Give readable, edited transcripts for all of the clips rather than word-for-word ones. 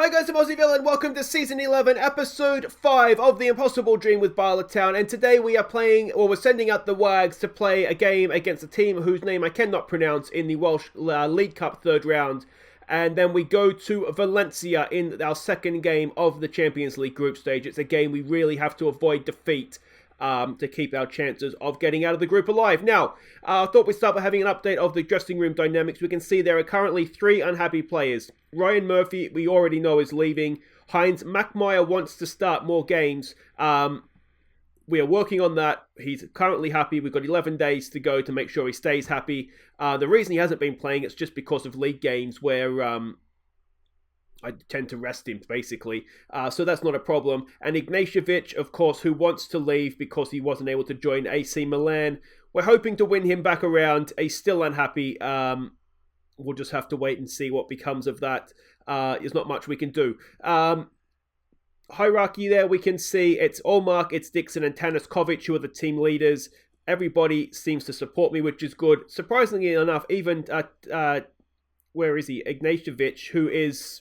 Hi guys, I'm Aussie and welcome to Season 11, Episode 5 of The Impossible Dream with Bala Town. And today we are we're sending out the Wags to play a game against a team whose name I cannot pronounce in the Welsh League Cup third round. And then we go to Valencia in our second game of the Champions League group stage. It's a game we really have to avoid defeat to keep our chances of getting out of the group alive. Now, I thought we'd start by having an update of the dressing room dynamics. We can see there are currently 3 unhappy players. Ryan Murphy, we already know, is leaving. Heinz Mackmeyer wants to start more games. We are working on that. He's currently happy. We've got 11 days to go to make sure he stays happy. The reason he hasn't been playing, it's just because of league games where I tend to rest him, basically. So that's not a problem. And Ignatievic, of course, who wants to leave because he wasn't able to join AC Milan. We're hoping to win him back around. He's still unhappy. We'll just have to wait and see what becomes of that. There's not much we can do. Hierarchy there, we can see it's Olmark, it's Dixon and Tanaskovic who are the team leaders. Everybody seems to support me, which is good. Surprisingly enough, even where is he? Ignatievic, who is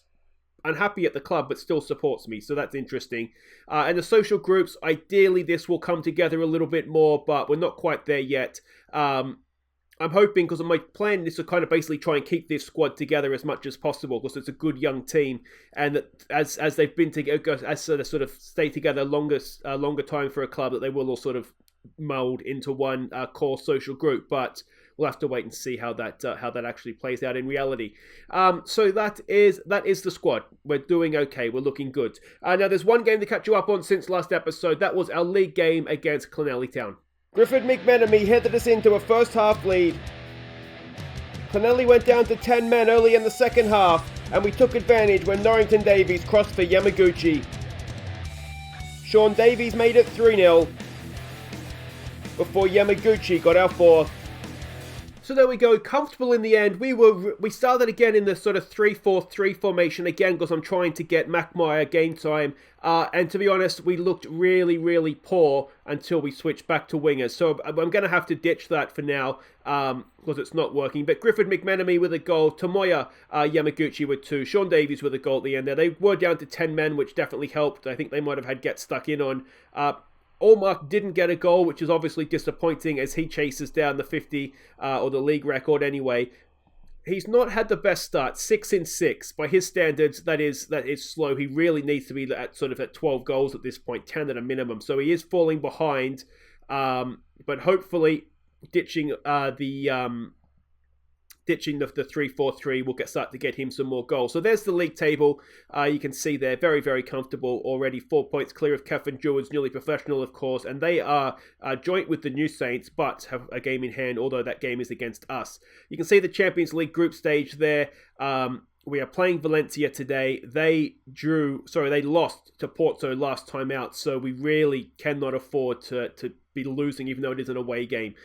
unhappy at the club but still supports me, so that's interesting. And the social groups, ideally this will come together a little bit more, but we're not quite there yet. I'm hoping, because my plan is to kind of basically try and keep this squad together as much as possible, because it's a good young team, and that as they've been together, as they sort of stay together longer time for a club, that they will all sort of mold into one core social group. But we'll have to wait and see how that actually plays out in reality. So that is the squad. We're doing okay. We're looking good. Now there's one game to catch you up on since last episode. That was our league game against Clonelly Town. Griffith McMenemy headed us into a first half lead. Clonelly went down to 10 men early in the second half, and we took advantage when Norrington Davies crossed for Yamaguchi. Sean Davies made it 3-0 before Yamaguchi got our fourth. So there we go, comfortable in the end. We started again in the sort of 3-4-3 formation again because I'm trying to get Mackmeyer game time. And to be honest, we looked really, really poor until we switched back to wingers. So I'm going to have to ditch that for now because it's not working. But Griffith McMenemy with a goal, Tomoya Yamaguchi with 2, Sean Davies with a goal at the end there. They were down to 10 men, which definitely helped. I think they might have had get stuck in on. Olmark didn't get a goal, which is obviously disappointing as he chases down the 50 or the league record anyway. He's not had the best start, 6-6. By his standards, that is slow. He really needs to be at 12 goals at this point, 10 at a minimum. So he is falling behind, but hopefully ditching the 3-4-3 will start to get him some more goals. So there's the league table. You can see they're very, very comfortable already. 4 points clear of Kefin Druids, newly professional, of course. And they are joint with the New Saints, but have a game in hand, although that game is against us. You can see the Champions League group stage there. We are playing Valencia today. They lost to Porto last time out, so we really cannot afford to be losing, even though it is an away game.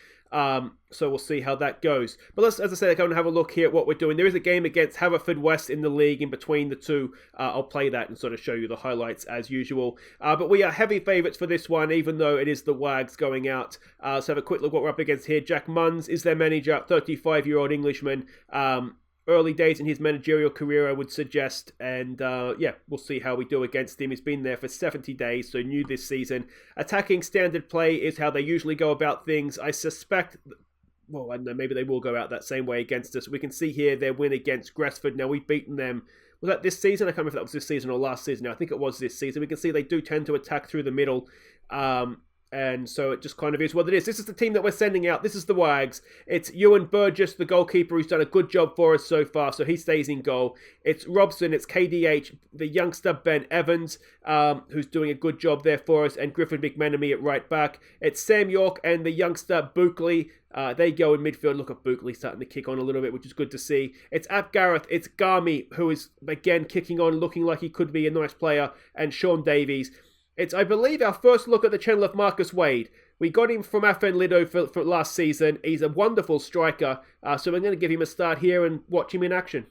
So we'll see how that goes. But let's, as I said, go and have a look here at what we're doing. There is a game against Haverfordwest in the league in between the two. I'll play that and sort of show you the highlights as usual. But we are heavy favourites for this one, even though it is the Wags going out. So have a quick look what we're up against here. Jack Munns is their manager, 35-year-old Englishman. Early days in his managerial career, I would suggest. And we'll see how we do against him. He's been there for 70 days, so new this season. Attacking standard play is how they usually go about things. I suspect, well, I don't know, maybe they will go out that same way against us. We can see here their win against Gresford. Now, we've beaten them. Was that this season? I can't remember if that was this season or last season. No, I think it was this season. We can see they do tend to attack through the middle. And so it just kind of is what it is. This is the team that we're sending out. This is the Wags. It's Ewan Burgess, the goalkeeper, who's done a good job for us so far, so he stays in goal. It's Robson, it's KDH, the youngster Ben Evans, who's doing a good job there for us, and Griffin McMenemy at right back. It's Sam York and the youngster Buckley. They go in midfield. Look at Buckley starting to kick on a little bit, which is good to see. It's Ap Gareth, it's Garmy, who is again kicking on, looking like he could be a nice player, and Sean Davies. It's, I believe, our first look at the channel of Marcus Wade. We got him from FN Lido for last season. He's a wonderful striker, so we're going to give him a start here and watch him in action.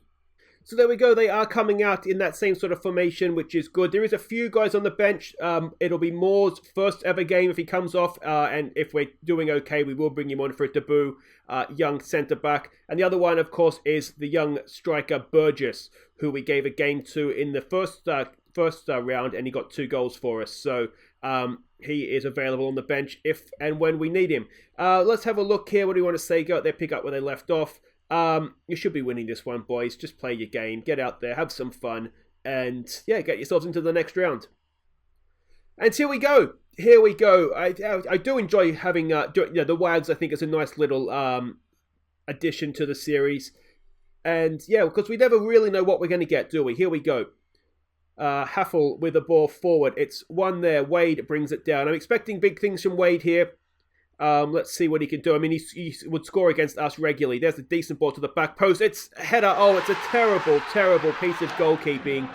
So there we go. They are coming out in that same sort of formation, which is good. There is a few guys on the bench. It'll be Moore's first ever game if he comes off. And if we're doing okay, we will bring him on for a debut. Young centre-back. And the other one, of course, is the young striker Burgess, who we gave a game to in the first round, and he got 2 goals for us. So he is available on the bench if and when we need him. Let's have a look here. What do you want to say? Go out there, pick up where they left off. You should be winning this one, boys. Just play your game, get out there, have some fun, and yeah, get yourselves into the next round. And here we go. I do enjoy having the Wags. I think is a nice little addition to the series, and yeah, because we never really know what we're going to get, do we? Here we go. Haffel with the ball forward. It's one there. Wade brings it down. I'm expecting big things from Wade here. Let's see what he can do. I mean, he would score against us regularly. There's a decent ball to the back post. It's a header. Oh, it's a terrible, terrible piece of goalkeeping.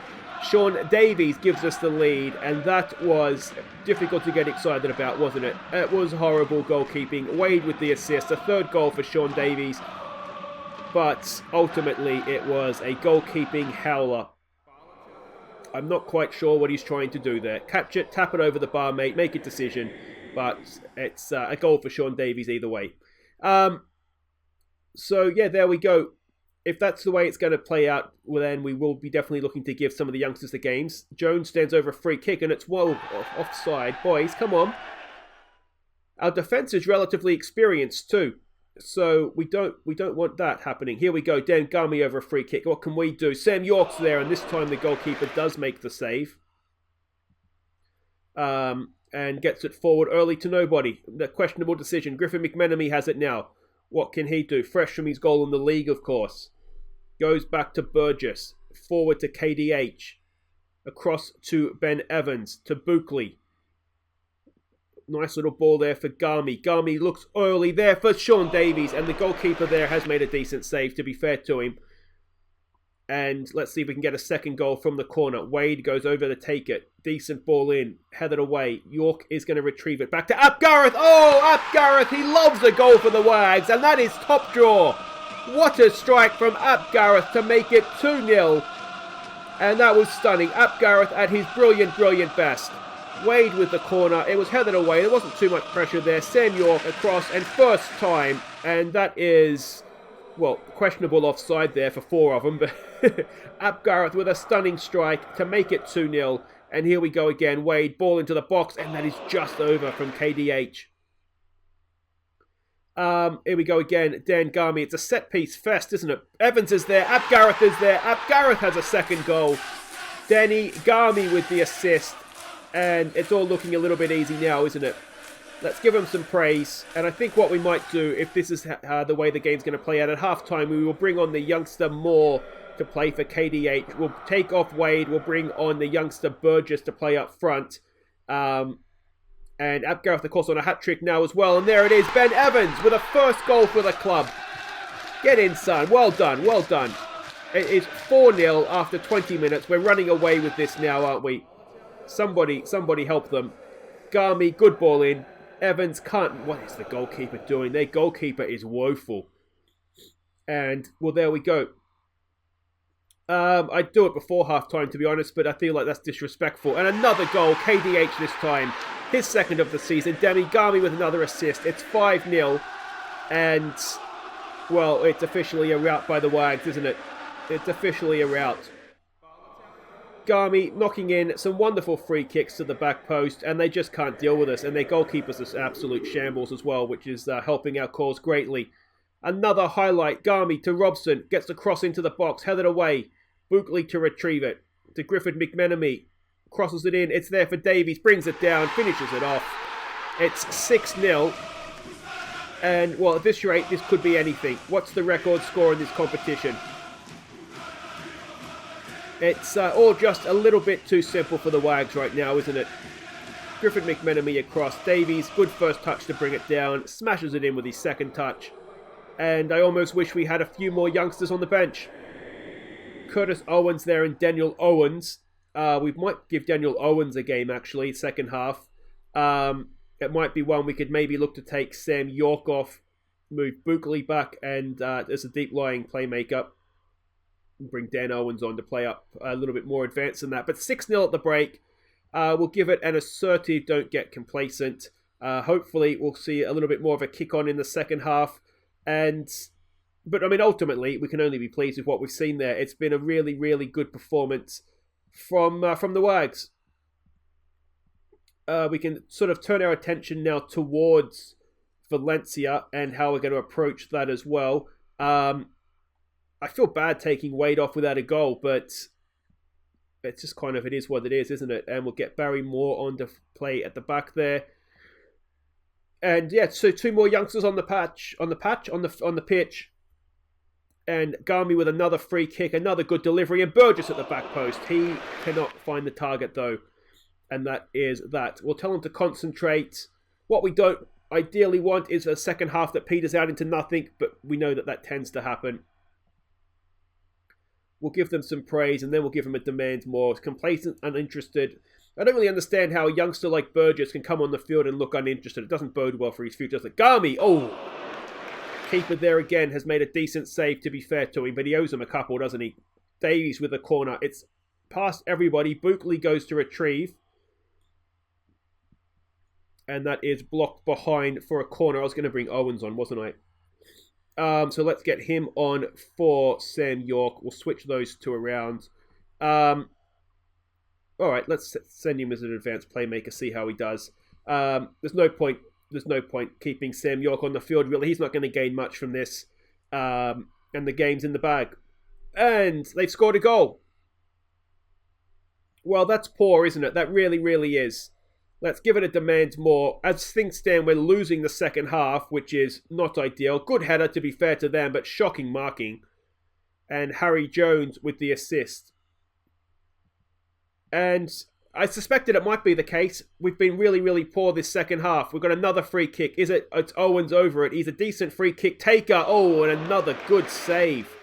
Sean Davies gives us the lead, and that was difficult to get excited about, wasn't it? It was horrible goalkeeping. Wade with the assist, a 3rd goal for Sean Davies. But ultimately, it was a goalkeeping howler. I'm not quite sure what he's trying to do there. Catch it, tap it over the bar, mate, make a decision. But it's a goal for Sean Davies either way. So, yeah, there we go. If that's the way it's going to play out, well, then we will be definitely looking to give some of the youngsters the games. Jones stands over a free kick, and it's offside. Boys, come on. Our defence is relatively experienced too, so we don't want that happening. Here we go. Dan Gummy over a free kick. What can we do? Sam York's there, and this time the goalkeeper does make the save. And gets it forward early to nobody. The questionable decision. Griffin McMenemy has it now. What can he do? Fresh from his goal in the league, of course. Goes back to Burgess. Forward to KDH. Across to Ben Evans. To Buckley. Nice little ball there for Garmy. Garmy looks early there for Sean Davies. And the goalkeeper there has made a decent save, to be fair to him. And let's see if we can get a second goal from the corner. Wade goes over to take it. Decent ball in. Headed away. York is going to retrieve it. Back to Apgareth. Oh, Apgareth. He loves a goal for the Wags. And that is top draw. What a strike from Apgareth to make it 2-0. And that was stunning. Apgareth at his brilliant, brilliant best. Wade with the corner. It was headed away. There wasn't too much pressure there. Sam York across and first time. And that is, well, questionable offside there for 4 of them. But Apgareth with a stunning strike to make it 2-0. And here we go again. Wade, ball into the box. And that is just over from KDH. Here we go again. Dan Garmy. It's a set-piece fest, isn't it? Evans is there. Apgareth is there. Apgareth has a second goal. Danny Garmy with the assist. And it's all looking a little bit easy now, isn't it? Let's give him some praise. And I think what we might do, if this is the way the game's going to play out at halftime, we will bring on the youngster Moore to play for KDH. We'll take off Wade. We'll bring on the youngster Burgess to play up front. And Apgareth, of course, on a hat-trick now as well. And there it is, Ben Evans with a first goal for the club. Get in, son. Well done, well done. It is 4-0 after 20 minutes. We're running away with this now, aren't we? Somebody help them. Garmy, good ball in. Evans can't... What is the goalkeeper doing? Their goalkeeper is woeful. And, well, there we go. I'd do it before half-time, to be honest, but I feel like that's disrespectful. And another goal, KDH this time. His second of the season. Demi Garmy with another assist. It's 5-0. And, well, it's officially a rout by the Wags, isn't it? It's officially a rout. Garmy knocking in some wonderful free kicks to the back post, and they just can't deal with us. And their goalkeeper's an absolute shambles as well, which is helping our cause greatly. Another highlight. Garmy to Robson. Gets the cross into the box. Headed away. Buckley to retrieve it. To Griffin McMenemy. Crosses it in. It's there for Davies. Brings it down. Finishes it off. It's 6-0. And, well, at this rate, this could be anything. What's the record score in this competition? It's all just a little bit too simple for the Wags right now, isn't it? Griffin McMenemy across. Davies, good first touch to bring it down. Smashes it in with his second touch. And I almost wish we had a few more youngsters on the bench. Curtis Owens there and Daniel Owens. We might give Daniel Owens a game, actually, second half. It might be one we could maybe look to take Sam York off, move Buckley back, and as a deep-lying playmaker. bring Dan Owens on to play up a little bit more advanced than that. But 6-0 at the break. We'll give it an assertive, don't get complacent. Hopefully, we'll see a little bit more of a kick on in the second half. But I mean, ultimately, we can only be pleased with what we've seen there. It's been a really, really good performance from the Wags. We can sort of turn our attention now towards Valencia and how we're going to approach that as well. I feel bad taking Wade off without a goal, but it's just kind of, it is what it is, isn't it? And we'll get Barry Moore on to play at the back there. And yeah, so 2 more youngsters on the pitch. And Garmy with another free kick, another good delivery, and Burgess at the back post. He cannot find the target though. And that is that. We'll tell him to concentrate. What we don't ideally want is a second half that peters out into nothing, but we know that tends to happen. We'll give them some praise, and then we'll give them a demand more. Complacent, uninterested. I don't really understand how a youngster like Burgess can come on the field and look uninterested. It doesn't bode well for his future. It's like, Garmy, keeper there again has made a decent save, to be fair to him, but he owes him a couple, doesn't he? Davies with a corner. It's past everybody. Buckley goes to retrieve. And that is blocked behind for a corner. I was going to bring Owens on, wasn't I? So let's get him on for Sam York. We'll switch those two around. All right, let's send him as an advanced playmaker, see how he does. There's no point keeping Sam York on the field, really. He's not going to gain much from this. And the game's in the bag. And they've scored a goal. Well, that's poor, isn't it? That really, really is. Let's give it a demand more. As things stand, we're losing the second half, which is not ideal. Good header, to be fair to them, but shocking marking. And Harry Jones with the assist. And I suspected it might be the case. We've been really, really poor this second half. We've got another free kick. It's Owens over it. He's a decent free kick taker. Oh, and another good save.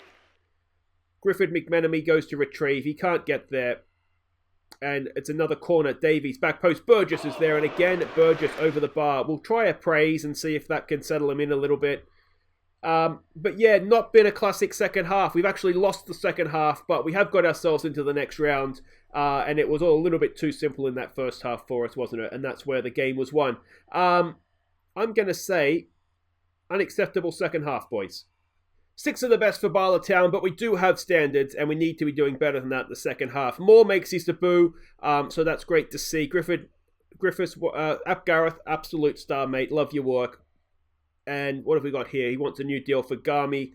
Griffith McMenemy goes to retrieve. He can't get there. And it's another corner. Davies, back post. Burgess is there. And again, Burgess over the bar. We'll try a praise and see if that can settle him in a little bit. But yeah, not been a classic second half. We've actually lost the second half, but we have got ourselves into the next round. And it was all a little bit too simple in that first half for us, wasn't it? And that's where the game was won. I'm going to say unacceptable second half, boys. 6 of the best for Bala Town, but we do have standards, and we need to be doing better than that in the second half. Moore makes his debut, so that's great to see. Griffiths, Gareth, absolute star, mate. Love your work. And what have we got here? He wants a new deal for Garmy.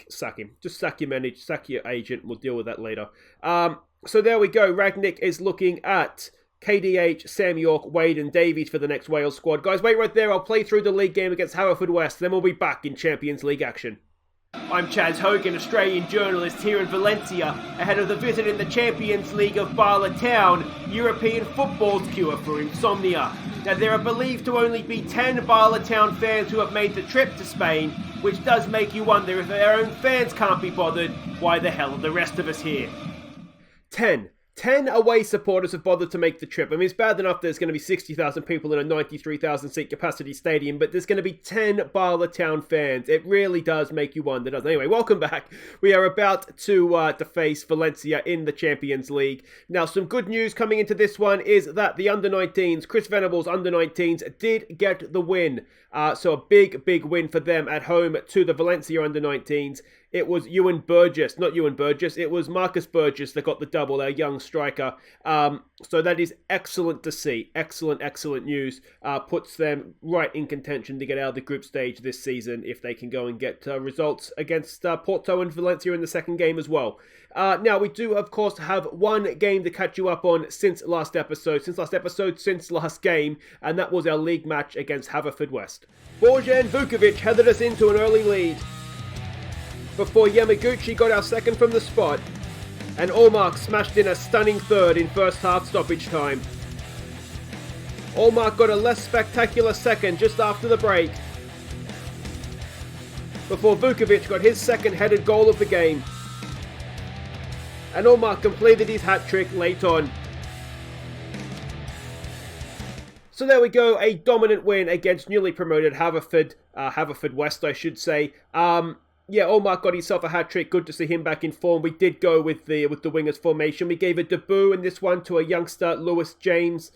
Sack him. Just sack your manager, sack your agent. We'll deal with that later. So there we go. Ragnick is looking at KDH, Sam York, Wade and Davies for the next Wales squad. Guys, wait right there. I'll play through the league game against Haverfordwest. Then we'll be back in Champions League action. I'm Chaz Hogan, Australian journalist here in Valencia, ahead of the visit in the Champions League of Bala Town, European football's cure for insomnia. Now, there are believed to only be 10 Bala Town fans who have made the trip to Spain, which does make you wonder if their own fans can't be bothered, why the hell are the rest of us here? 10 away supporters have bothered to make the trip. I mean, it's bad enough there's going to be 60,000 people in a 93,000 seat capacity stadium, but there's going to be 10 Bala Town fans. It really does make you wonder, doesn't it? Anyway, welcome back. We are about to face Valencia in the Champions League. Now, some good news coming into this one is that the under-19s, Chris Venables' under-19s, did get the win. So a big win for them at home to the Valencia under-19s. It was it was Marcus Burgess that got the double, our young striker. So that is excellent to see. Excellent news. Puts them right in contention to get out of the group stage this season if they can go and get results against Porto and Valencia in the second game as well. Now, we do, of course, have one game to catch you up on since last game, and that was our league match against Haverfordwest. Bojan Vukovic headed us into an early lead before Yamaguchi got our second from the spot, and Allmark smashed in a stunning third in first half stoppage time. Allmark got a less spectacular second just after the break, before Vukovic got his second headed goal of the game. And Allmark completed his hat-trick late on. So there we go, a dominant win against newly promoted Haverfordwest, I should say. Yeah, Omar got himself a hat-trick. Good to see him back in form. We did go with the wingers formation. We gave a debut in this one to a youngster, Lewis James.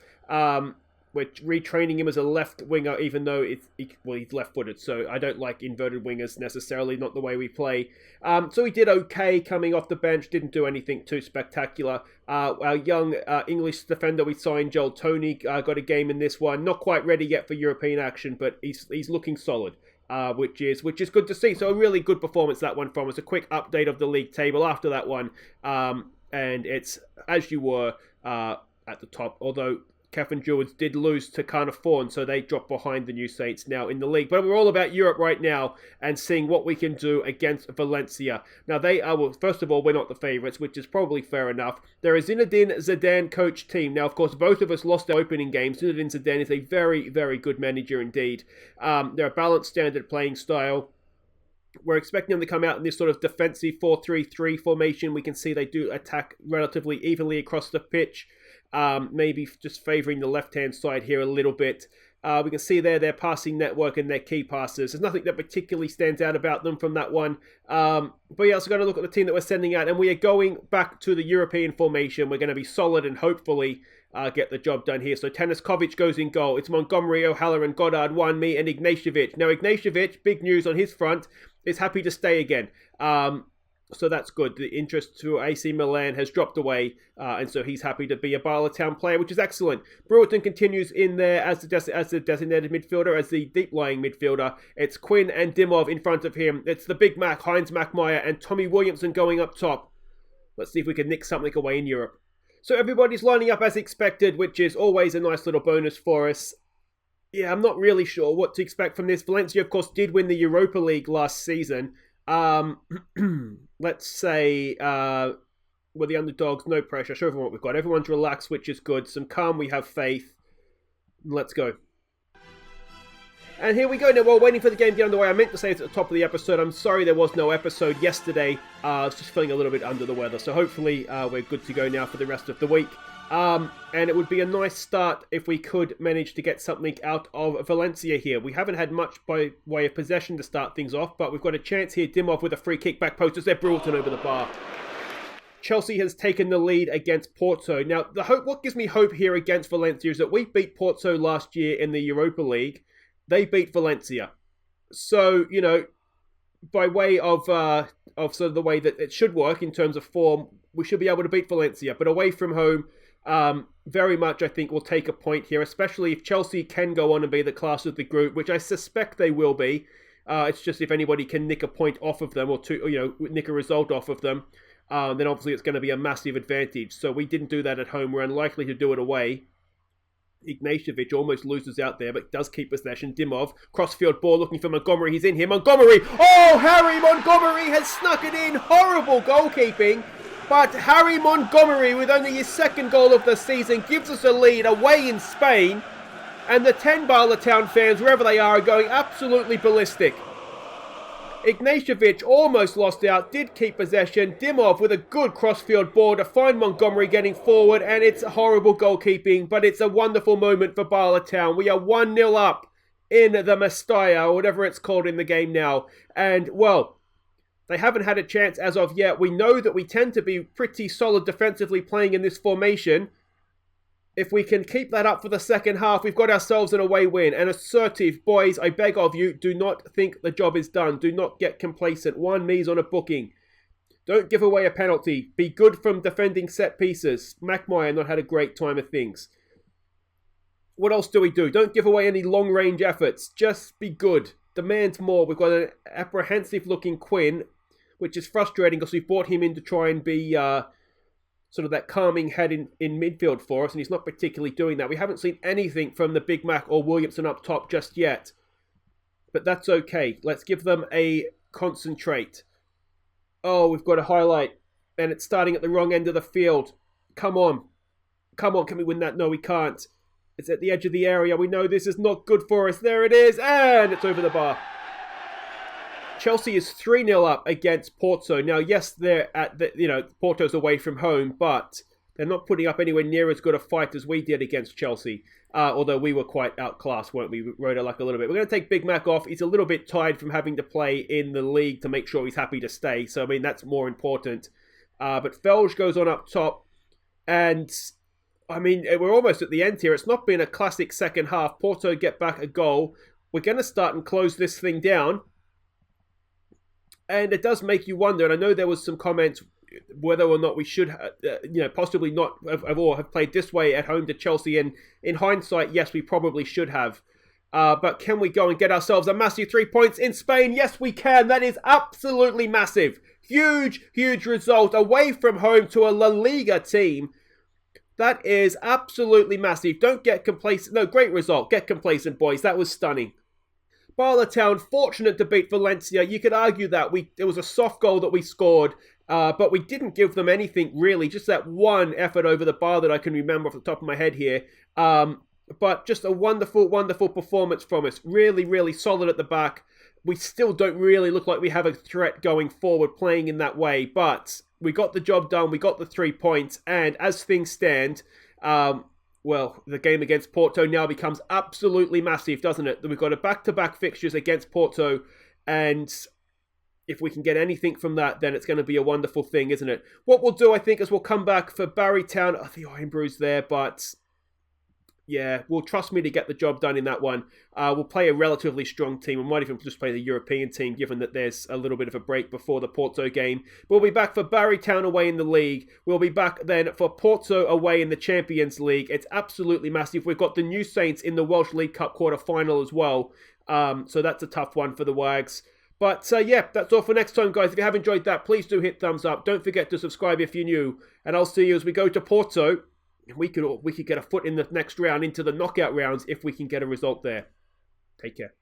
We're retraining him as a left winger, even though he's left-footed, so I don't like inverted wingers necessarily, not the way we play. So he did okay coming off the bench, didn't do anything too spectacular. Our young English defender we signed, Joel Tony, got a game in this one. Not quite ready yet for European action, but he's looking solid. Which is good to see. So a really good performance, that one from us. A quick update of the league table after that one. And it's as you were at the top, although Kevin Jewels did lose to Carnarvon, so they dropped behind the New Saints now in the league. But we're all about Europe right now and seeing what we can do against Valencia. Now, they are, well, first of all, we're not the favourites, which is probably fair enough. They're a Zinedine Zidane coach team. Now, of course, both of us lost our opening games. Zinedine Zidane is a very, very good manager indeed. They're a balanced standard playing style. We're expecting them to come out in this sort of defensive 4-3-3 formation. We can see they do attack relatively evenly across the pitch. Maybe just favouring the left-hand side here a little bit. We can see there their passing network and their key passes. There's nothing that particularly stands out about them from that one. But yeah, also got to look at the team that we're sending out. And we are going back to the European formation. We're going to be solid and hopefully get the job done here. So Tanaskovic goes in goal. It's Montgomery, O'Halloran, Goddard, me, and Ignatievic. Now Ignatievic, big news on his front, is happy to stay again. So that's good. The interest to AC Milan has dropped away, and so he's happy to be a Bala Town player, which is excellent. Brewerton continues in there as the designated midfielder, as the deep-lying midfielder. It's Quinn and Dimov in front of him. It's the Big Mac, Heinz Mackmeyer, and Tommy Williamson going up top. Let's see if we can nick something away in Europe. So everybody's lining up as expected, which is always a nice little bonus for us. Yeah, I'm not really sure what to expect from this. Valencia, of course, did win the Europa League last season. Let's say we're the underdogs, no pressure. Show everyone what we've got. Everyone's relaxed, which is good. Some calm, we have faith. Let's go. And here we go. Now, while waiting for the game to get underway, I meant to say it at the top of the episode. I'm sorry there was no episode yesterday. I was just feeling a little bit under the weather. So hopefully we're good to go now for the rest of the week. And it would be a nice start if we could manage to get something out of Valencia here. We haven't had much by way of possession to start things off, but we've got a chance here. Dimov with a free kick back post as they're Brewerton over the bar. Chelsea has taken the lead against Porto. Now, what gives me hope here against Valencia is that we beat Porto last year in the Europa League. They beat Valencia. So, you know, by way of sort of the way that it should work in terms of form, we should be able to beat Valencia. But away from home, very much I think we'll take a point here, especially if Chelsea can go on and be the class of the group, which I suspect they will be. It's just if anybody can nick a point off of them or nick a result off of them, then obviously it's going to be a massive advantage. So we didn't do that at home. We're unlikely to do it away. Ignatievic almost loses out there, but does keep possession. Dimov, crossfield ball looking for Montgomery. He's in here. Montgomery! Oh, Harry Montgomery has snuck it in. Horrible goalkeeping. But Harry Montgomery, with only his second goal of the season, gives us a lead away in Spain. And the 10 Bala Town fans, wherever they are going absolutely ballistic. Ignatievic almost lost out, did keep possession. Dimov with a good crossfield ball to find Montgomery getting forward, and it's horrible goalkeeping, but it's a wonderful moment for Bala Town. We are 1-0 up in the Mestalla, or whatever it's called in the game now. And, well, they haven't had a chance as of yet. We know that we tend to be pretty solid defensively playing in this formation. If we can keep that up for the second half, we've got ourselves an away win. And assertive, boys, I beg of you, do not think the job is done. Do not get complacent. One me's on a booking. Don't give away a penalty. Be good from defending set pieces. Mackmeyer not had a great time of things. What else do we do? Don't give away any long-range efforts. Just be good. Demand more. We've got an apprehensive-looking Quinn, which is frustrating because we've brought him in to try and be sort of that calming head in midfield for us, and he's not particularly doing that. We haven't seen anything from the Big Mac or Williamson up top just yet. But that's okay. Let's give them a concentrate. Oh, we've got a highlight, and it's starting at the wrong end of the field. Come on. Come on, can we win that? No, we can't. It's at the edge of the area. We know this is not good for us. There it is, and it's over the bar. Chelsea is 3-0 up against Porto. Now, yes, they're at Porto's away from home, but they're not putting up anywhere near as good a fight as we did against Chelsea. Although we were quite outclassed, weren't we? We rode our luck a little bit. We're going to take Big Mac off. He's a little bit tired from having to play in the league to make sure he's happy to stay. So, I mean, that's more important. But Felge goes on up top. And, I mean, we're almost at the end here. It's not been a classic second half. Porto get back a goal. We're going to start and close this thing down. And it does make you wonder. And I know there was some comments whether or not we should, possibly not have played this way at home to Chelsea. And in hindsight, yes, we probably should have. But can we go and get ourselves a massive 3 points in Spain? Yes, we can. That is absolutely massive. Huge, huge result away from home to a La Liga team. That is absolutely massive. Don't get complacent. No, great result. Get complacent, boys. That was stunning. Bala Town, fortunate to beat Valencia. You could argue that it was a soft goal that we scored. But we didn't give them anything, really. Just that one effort over the bar that I can remember off the top of my head here. But just a wonderful, wonderful performance from us. Really, really solid at the back. We still don't really look like we have a threat going forward playing in that way. But we got the job done. We got the 3 points. And as things stand, the game against Porto now becomes absolutely massive, doesn't it? We've got a back-to-back fixtures against Porto. And if we can get anything from that, then it's going to be a wonderful thing, isn't it? What we'll do, I think, is we'll come back for Barrytown. Oh, the Iron Brew's there, but yeah, will trust me to get the job done in that one. We'll play a relatively strong team. We might even just play the European team, given that there's a little bit of a break before the Porto game. We'll be back for Barrytown away in the league. We'll be back then for Porto away in the Champions League. It's absolutely massive. We've got the New Saints in the Welsh League Cup quarter-final as well. So that's a tough one for the Wags. But that's all for next time, guys. If you have enjoyed that, please do hit thumbs up. Don't forget to subscribe if you're new. And I'll see you as we go to Porto. We could get a foot in the next round into the knockout rounds if we can get a result there. Take care.